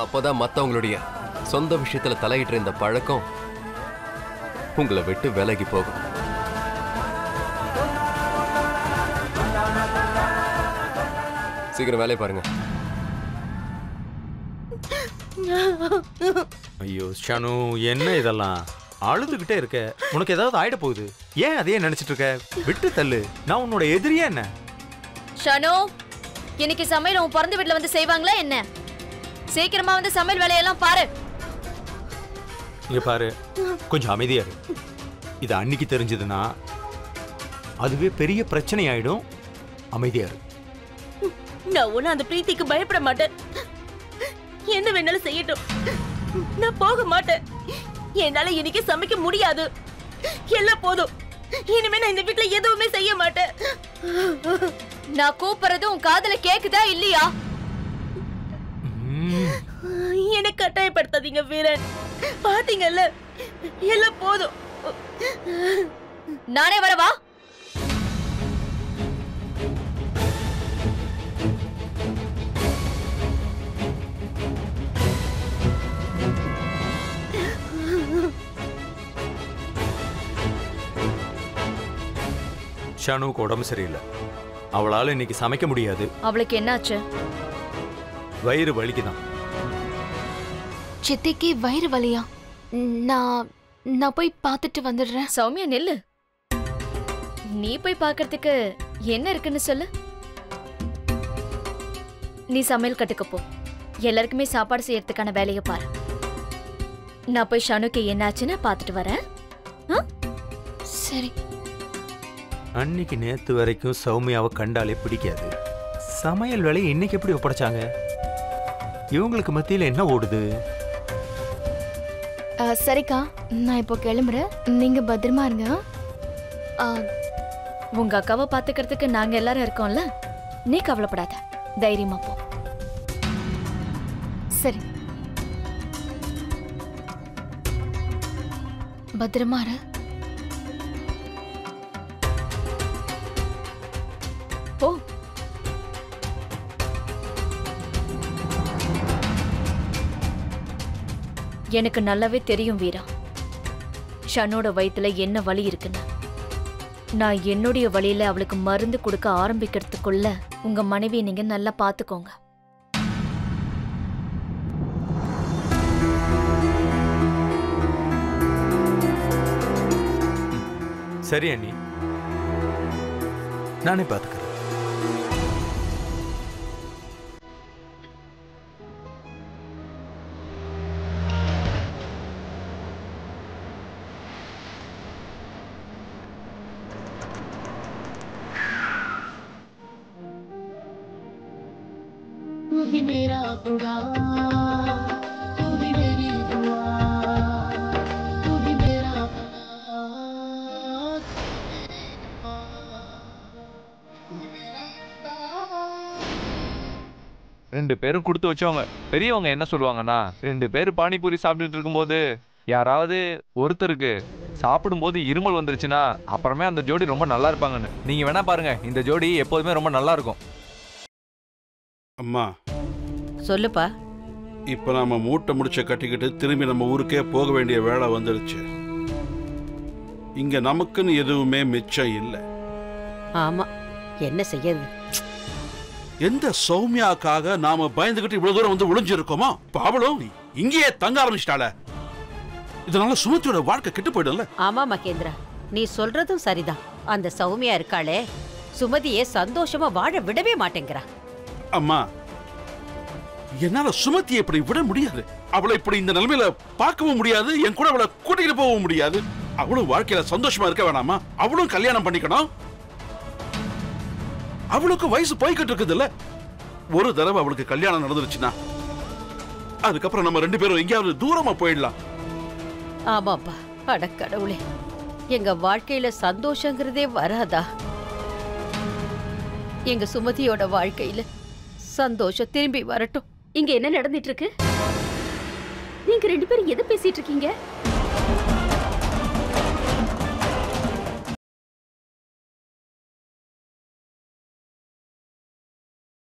அப்போதான் மத்தவங்களுடைய சொந்த விஷயத்துல தலையிடுற இந்த பழக்கம் உங்களை விட்டு விலகி போகும். சீக்கிரம் வேலையை பாருங்க. ஐயோ ஷானு, என்ன இதெல்லாம்? அழுதுகிட்டே இருக்க, உனக்கு ஏதாவது ஆயிட போகுது. ஏன் அதையே நினைச்சிட்டு இருக்க? விட்டு தள்ளு. நான் உன்னோட எதிரியா என்ன? ஷானு, இன்னைக்கு சமையல் உன் பிறந்த வீட்டுல வந்து செய்வாங்களா என்ன? சீக்கிரமா வந்து சமையல் வேலையெல்லாம் பாரு. இங்க பாரு, கொஞ்சம் அமைதியா இரு. இது அன்னைக்கு தெரிஞ்சதுன்னா அதுவே பெரிய பிரச்சனை ஆயிடும். அமைதியா இரு. நான் ஒண்ணு அந்த பிரீத்திக்கு பயப்பட மாட்டேன். என்ன வேணாலும் செய்யட்டும், நான் போக மாட்டேன். என்னால இன்னைக்கு சமைக்க முடியாது. எல்லாம் போதும். இனிமே நான் இந்த வீட்டுல எதுவுமே செய்ய மாட்டேன். நான் கூப்பிடுறது உன் காதுல கேக்குதா இல்லையா? என்னை கட்டாயப்படுத்தாதீங்க வீரன். பாத்தீங்கல்ல, எல்லாம் போதும். நானே வரவா? ஷானுவுக்கு உடம்பு சரியில்லை. அவளால இன்னைக்கு சமைக்க முடியாது. அவளுக்கு என்னாச்சு? வயிறு வலிக்குதான். சித்திக்கு வயிறு வலியா? நான் போய் பார்த்துட்டு வந்துடுறேன். சௌமியா நெல்லு, நீ போய் பார்க்கறதுக்கு என்ன இருக்குன்னு சொல்லு. நீ சமையல் கட்டுக்க போ. எல்லாருக்குமே சாப்பாடு செய்யறதுக்கான வேலையை பாரு. நான் போய் ஷானுக்கு என்னாச்சுன்னு பார்த்துட்டு வரேன். சரி. அன்னைக்கு நேத்து வரைக்கும் சௌமியாவை கண்டாலே பிடிக்காது. சமையல் வேலையை இன்னைக்கு எப்படி ஒப்படைச்சாங்க? இவங்களுக்கு மத்தியில் என்ன ஓடுது? சரிக்கா, நான் இப்போ கிளம்புறேன். நீங்க பத்திரமா இருங்க. உங்க அக்காவை பாத்துக்கிறதுக்கு நாங்க எல்லாரும் இருக்கோம்ல, நீ கவலைப்படாத, தைரியமா போ. சரி, பத்திரமா இரு. போ. எனக்கு நல்லாவே தெரியும் வீரா, ஷனோட வயித்துல என்ன வலி இருக்குன்னு. நான் என்னுடைய வழியில அவளுக்கு மருந்து கொடுக்க ஆரம்பிக்கிறதுக்குள்ள உங்க மனைவியை நீங்க நல்லா பாத்துக்கோங்க. சரி அண்ணி, நானே பாத்துக்கிறேன். मेरा खुदा तू भी मेरी दुआ तू भी मेरा ரெண்டு பேரும் கொடுத்து வச்சவங்க. பெரியவங்க என்ன சொல்லுவாங்கன்னா, ரெண்டு பேர் பானிபூரி சாப்பிட்டுட்டு இருக்கும்போது யாராவது ஒருத்தருக்கு சாப்பிடும்போது இருமல் வந்துருச்சுன்னா அப்புறமே அந்த ஜோடி ரொம்ப நல்லா இருப்பாங்கன்னு. நீங்க வேணா பாருங்க, இந்த ஜோடி எப்போதுமே ரொம்ப நல்லா இருக்கும். அம்மா சொல்லுப்பா. இப்ப நாம மூட்டை முடிச்ச கட்டிக்கிட்டு திரும்பி நம்ம ஊருக்கே போக வேண்டிய வேலை வந்துடுச்சு. இங்க நமக்குன்னு எதுவுமே மிச்சம் இல்லை. ஆமா, என்ன செய்யறது? எந்த சௌமியாக்காக நாம பயந்துகிட்டு இவ்வளவு தூரம் வந்து ஒளிஞ்சிருக்கோமோ, அவளும் இங்கேயே தங்க ஆரம்பிச்சிட்டாள. இதனால சுமதியோட வாழ்க்கை கெட்டு போயிடும்ல. ஆமா மகேந்திரா, நீ சொல்றதும் சரிதான். அந்த சௌமியா இருக்காளே, சுமதியை சந்தோஷமா வாழ விடவே மாட்டேங்கிறா. அம்மா, என்னால சுமதியை இப்படி விட முடியாது. அவளை இப்படி இந்த நிலைமையில பார்க்கவும் முடியாது, என் கூட அவளை கூட்டிகிட்டு போகவும் முடியாது. அவளும் வாழ்க்கையில சந்தோஷமா இருக்க வேணாமா? அவளும் கல்யாணம் பண்ணிக்கணும். அவளுக்கு வயசு போய்கிட்டு இருக்குது இல்ல. ஒரு தடவை அவளுக்கு கல்யாணம் நடந்துருச்சுன்னா அதுக்கப்புறம் நம்ம ரெண்டு பேரும் எங்கேயாவது தூரமா போயிடலாம். ஆமாப்பா, அட கடவுளே, எங்க வாழ்க்கையில சந்தோஷங்கிறதே வராதா? எங்க சுமதியோட வாழ்க்கையில சந்தோஷம் திரும்பி வரட்டும். இங்க என்ன நடந்துட்டு இருக்கு? நீங்க ரெண்டு பேரும் எதை பேசிட்டு இருக்கீங்க?